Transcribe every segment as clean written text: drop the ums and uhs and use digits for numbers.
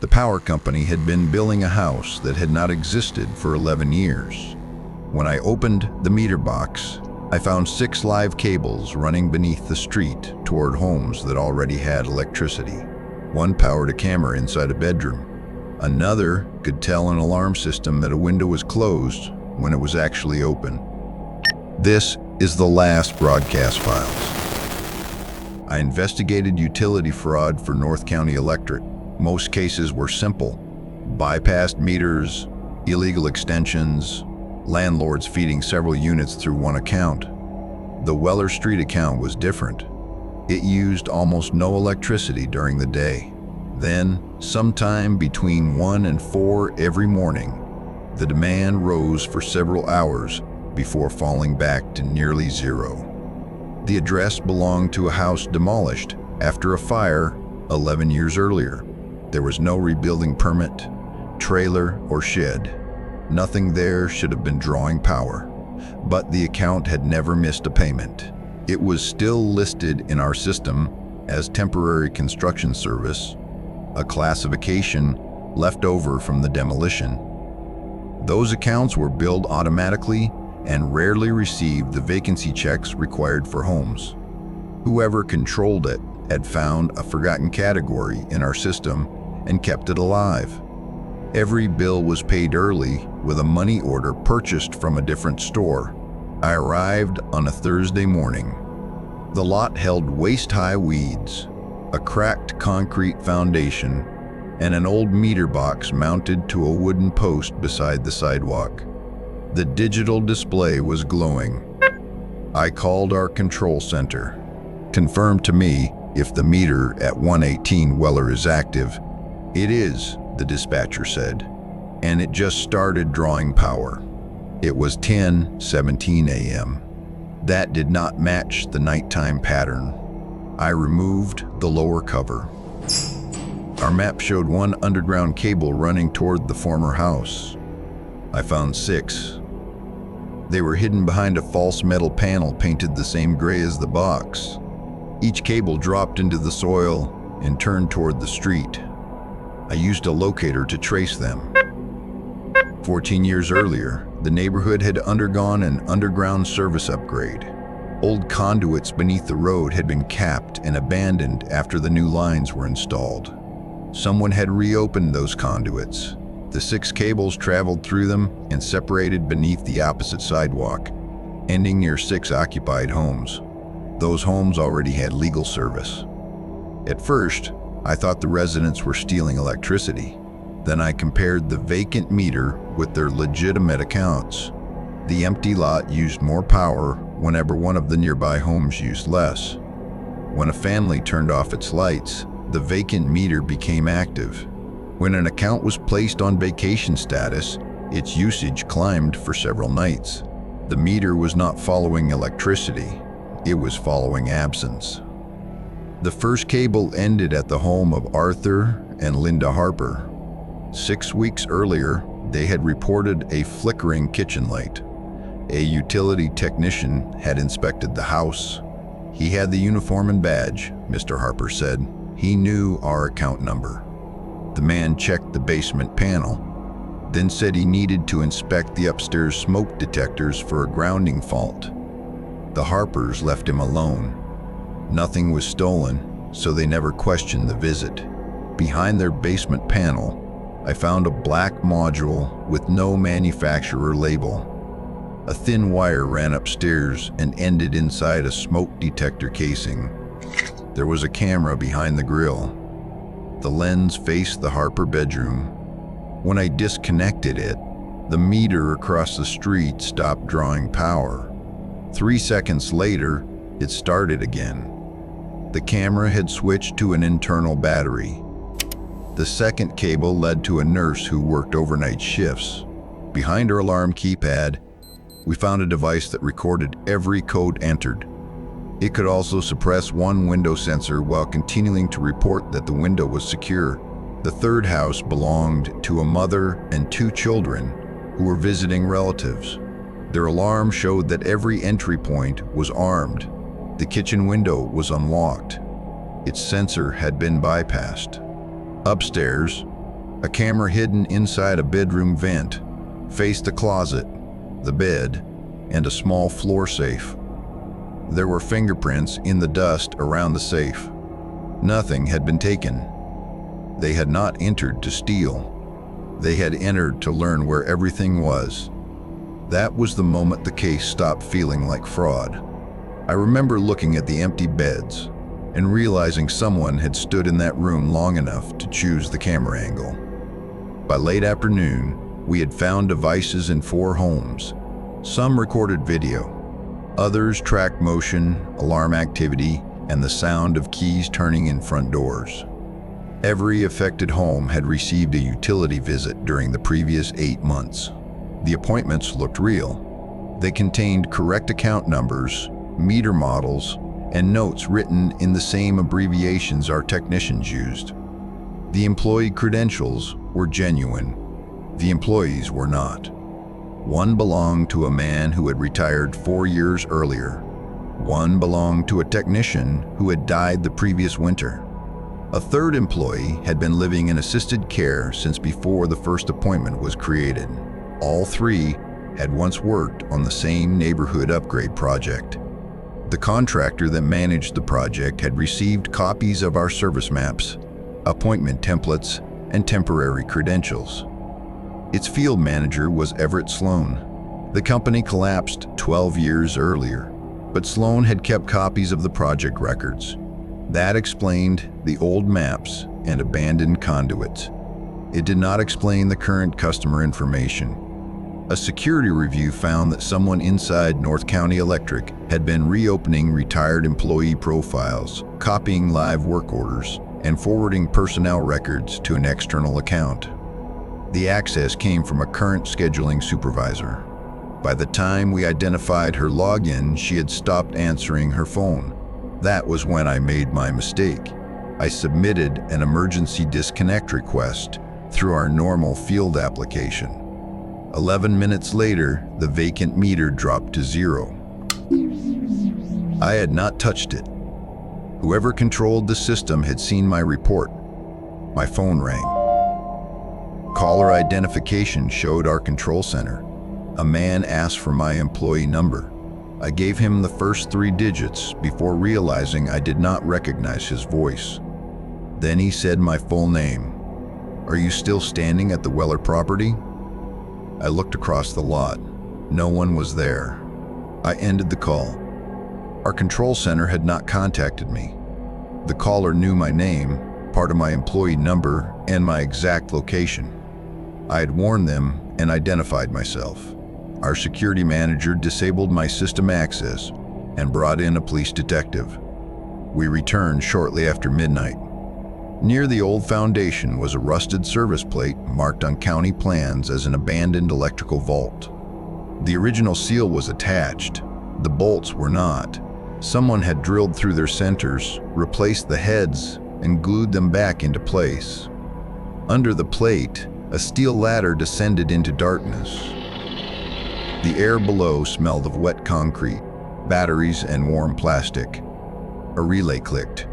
The power company had been billing a house that had not existed for 11 years. When I opened the meter box, I found 6 live cables running beneath the street toward homes that already had electricity. One powered a camera inside a bedroom. Another could tell an alarm system that a window was closed when it was actually open. This is the last broadcast files. I investigated utility fraud for North County Electric. Most cases were simple: bypassed meters, illegal extensions, landlords feeding several units through one account. The Weller Street account was different. It used almost no electricity during the day. Then, sometime between 1 and 4 every morning, the demand rose for several hours before falling back to nearly zero. The address belonged to a house demolished after a fire 11 years earlier. There was no rebuilding permit, trailer, or shed. Nothing there should have been drawing power, but the account had never missed a payment. It was still listed in our system as temporary construction service, a classification left over from the demolition. Those accounts were billed automatically and rarely received the vacancy checks required for homes. Whoever controlled it had found a forgotten category in our system and kept it alive. Every bill was paid early with a money order purchased from a different store. I arrived on a Thursday morning. The lot held waist-high weeds, a cracked concrete foundation, and an old meter box mounted to a wooden post beside the sidewalk. The digital display was glowing. I called our control center. "Confirm to me if the meter at 118 Weller is active." "It is," the dispatcher said, and it just started drawing power. It was 10:17 a.m. That did not match the nighttime pattern. I removed the lower cover. Our map showed one underground cable running toward the former house. I found 6. They were hidden behind a false metal panel painted the same gray as the box. Each cable dropped into the soil and turned toward the street. I used a locator to trace them. 14 years earlier, the neighborhood had undergone an underground service upgrade. Old conduits beneath the road had been capped and abandoned after the new lines were installed. Someone had reopened those conduits. The 6 cables traveled through them and separated beneath the opposite sidewalk, ending near 6 occupied homes. Those homes already had legal service. At first, I thought the residents were stealing electricity. Then I compared the vacant meter with their legitimate accounts. The empty lot used more power whenever one of the nearby homes used less. When a family turned off its lights, the vacant meter became active. When an account was placed on vacation status, its usage climbed for several nights. The meter was not following electricity, it was following absence. The first cable ended at the home of Arthur and Linda Harper. 6 weeks earlier, they had reported a flickering kitchen light. A utility technician had inspected the house. "He had the uniform and badge," Mr. Harper said. "He knew our account number." The man checked the basement panel, then said he needed to inspect the upstairs smoke detectors for a grounding fault. The Harpers left him alone. Nothing was stolen, so they never questioned the visit. Behind their basement panel, I found a black module with no manufacturer label. A thin wire ran upstairs and ended inside a smoke detector casing. There was a camera behind the grill. The lens faced the Harper bedroom. When I disconnected it, the meter across the street stopped drawing power. 3 seconds later, it started again. The camera had switched to an internal battery. The second cable led to a nurse who worked overnight shifts. Behind her alarm keypad, we found a device that recorded every code entered. It could also suppress one window sensor while continuing to report that the window was secure. The third house belonged to a mother and 2 children who were visiting relatives. Their alarm showed that every entry point was armed. The kitchen window was unlocked. Its sensor had been bypassed. Upstairs, A camera hidden inside a bedroom vent faced a closet, the bed, and a small floor safe. There were fingerprints in the dust around the safe. Nothing had been taken. They had not entered to steal. They had entered to learn where everything was. That was the moment the case stopped feeling like fraud. I remember looking at the empty beds and realizing someone had stood in that room long enough to choose the camera angle. By late afternoon, we had found devices in 4 homes. Some recorded video. Others tracked motion, alarm activity, and the sound of keys turning in front doors. Every affected home had received a utility visit during the previous 8 months. The appointments looked real. They contained correct account numbers, meter models, and notes written in the same abbreviations our technicians used. The employee credentials were genuine. The employees were not. One belonged to a man who had retired 4 years earlier. One belonged to a technician who had died the previous winter. A third employee had been living in assisted care since before the first appointment was created. All 3 had once worked on the same neighborhood upgrade project. The contractor that managed the project had received copies of our service maps, appointment templates, and temporary credentials. Its field manager was Everett Sloan. The company collapsed 12 years earlier, but Sloan had kept copies of the project records. That explained the old maps and abandoned conduits. It did not explain the current customer information. A security review found that someone inside North County Electric had been reopening retired employee profiles, copying live work orders, and forwarding personnel records to an external account. The access came from a current scheduling supervisor. By the time we identified her login, she had stopped answering her phone. That was when I made my mistake. I submitted an emergency disconnect request through our normal field application. 11 minutes later, the vacant meter dropped to 0. I had not touched it. Whoever controlled the system had seen my report. My phone rang. Caller identification showed our control center. A man asked for my employee number. I gave him the first 3 digits before realizing I did not recognize his voice. Then he said my full name. "Are you still standing at the Weller property?" I looked across the lot. No one was there. I ended the call. Our control center had not contacted me. The caller knew my name, part of my employee number, and my exact location. I had warned them and identified myself. Our security manager disabled my system access and brought in a police detective. We returned shortly after midnight. Near the old foundation was a rusted service plate marked on county plans as an abandoned electrical vault. The original seal was attached. The bolts were not. Someone had drilled through their centers, replaced the heads, and glued them back into place. Under the plate, a steel ladder descended into darkness. The air below smelled of wet concrete, batteries, and warm plastic. A relay clicked.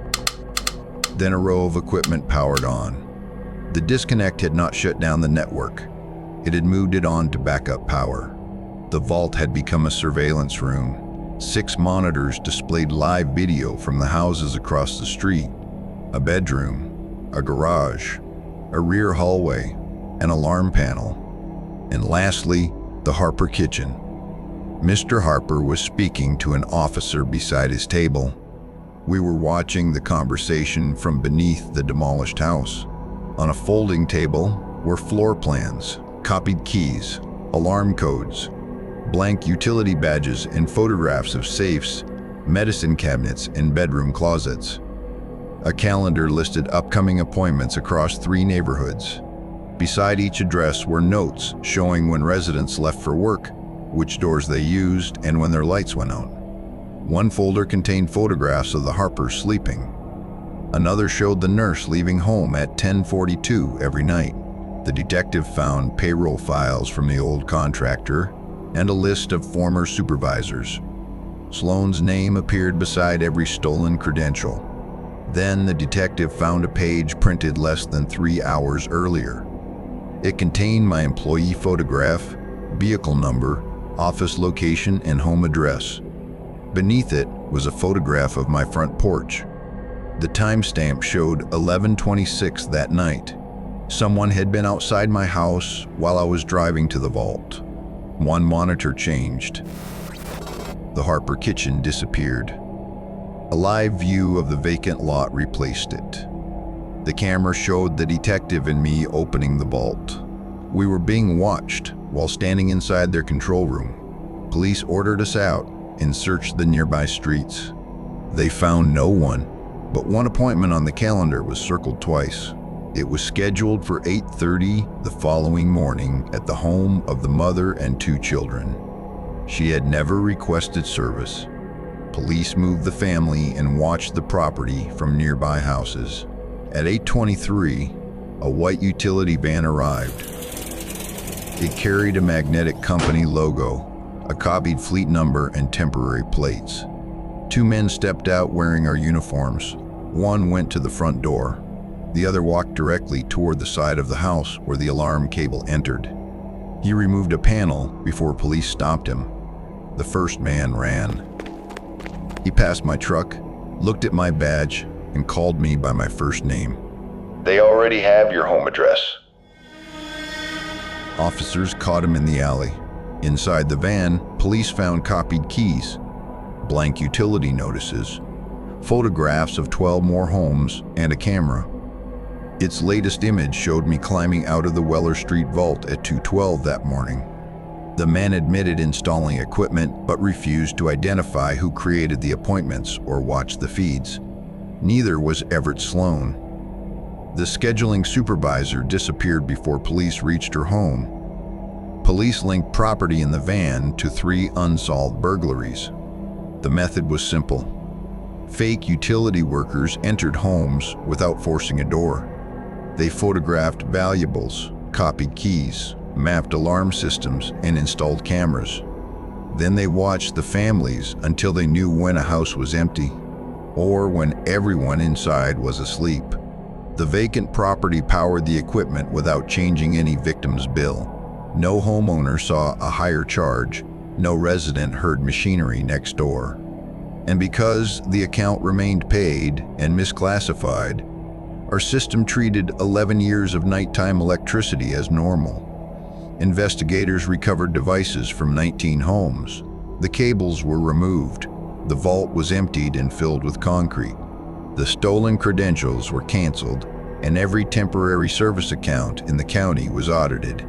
Then a row of equipment powered on. The disconnect had not shut down the network. It had moved it on to backup power. The vault had become a surveillance room. 6 monitors displayed live video from the houses across the street. A bedroom, a garage, a rear hallway, an alarm panel, and lastly, the Harper kitchen. Mr. Harper was speaking to an officer beside his table. We were watching the conversation from beneath the demolished house. On a folding table were floor plans, copied keys, alarm codes, blank utility badges, and photographs of safes, medicine cabinets, and bedroom closets. A calendar listed upcoming appointments across 3 neighborhoods. Beside each address were notes showing when residents left for work, which doors they used, and when their lights went out. One folder contained photographs of the Harpers sleeping. Another showed the nurse leaving home at 10:42 every night. The detective found payroll files from the old contractor and a list of former supervisors. Sloan's name appeared beside every stolen credential. Then the detective found a page printed less than 3 hours earlier. It contained my employee photograph, vehicle number, office location, and home address. Beneath it was a photograph of my front porch. The timestamp showed 11:26 that night. Someone had been outside my house while I was driving to the vault. One monitor changed. The Harper kitchen disappeared. A live view of the vacant lot replaced it. The camera showed the detective and me opening the vault. We were being watched while standing inside their control room. Police ordered us out and searched the nearby streets. They found no one, but one appointment on the calendar was circled twice. It was scheduled for 8:30 the following morning at the home of the mother and 2 children. She had never requested service. Police moved the family and watched the property from nearby houses. At 8:23, a white utility van arrived. It carried a magnetic company logo, a copied fleet number, and temporary plates. 2 men stepped out wearing our uniforms. One went to the front door. The other walked directly toward the side of the house where the alarm cable entered. He removed a panel before police stopped him. The first man ran. He passed my truck, looked at my badge, and called me by my first name. They already have your home address. Officers caught him in the alley. Inside the van, police found copied keys, blank utility notices, photographs of 12 more homes, and a camera. Its latest image showed me climbing out of the Weller Street vault at 2:12 that morning. The man admitted installing equipment but refused to identify who created the appointments or watched the feeds. Neither was Everett Sloan. The scheduling supervisor disappeared before police reached her home. Police linked property in the van to 3 unsolved burglaries. The method was simple. Fake utility workers entered homes without forcing a door. They photographed valuables, copied keys, mapped alarm systems, and installed cameras. Then they watched the families until they knew when a house was empty, or when everyone inside was asleep. The vacant property powered the equipment without changing any victim's bill. No homeowner saw a higher charge. No resident heard machinery next door. And because the account remained paid and misclassified, our system treated 11 years of nighttime electricity as normal. Investigators recovered devices from 19 homes. The cables were removed. The vault was emptied and filled with concrete. The stolen credentials were canceled, and every temporary service account in the county was audited.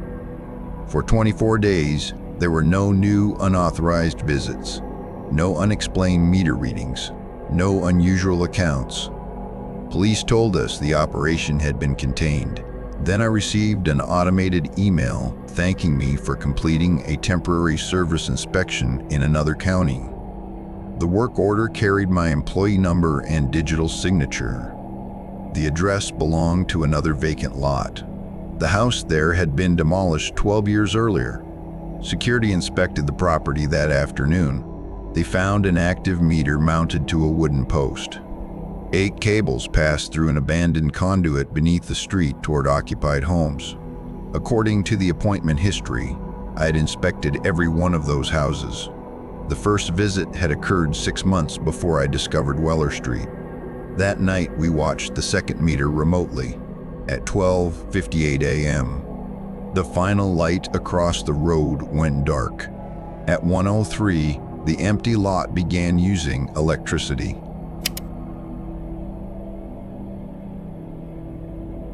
For 24 days, there were no new unauthorized visits, no unexplained meter readings, no unusual accounts. Police told us the operation had been contained. Then I received an automated email thanking me for completing a temporary service inspection in another county. The work order carried my employee number and digital signature. The address belonged to another vacant lot. The house there had been demolished 12 years earlier. Security inspected the property that afternoon. They found an active meter mounted to a wooden post. 8 cables passed through an abandoned conduit beneath the street toward occupied homes. According to the appointment history, I had inspected every one of those houses. The first visit had occurred 6 months before I discovered Weller Street. That night, we watched the second meter remotely at 12:58 a.m. The final light across the road went dark. At 1:03, the empty lot began using electricity.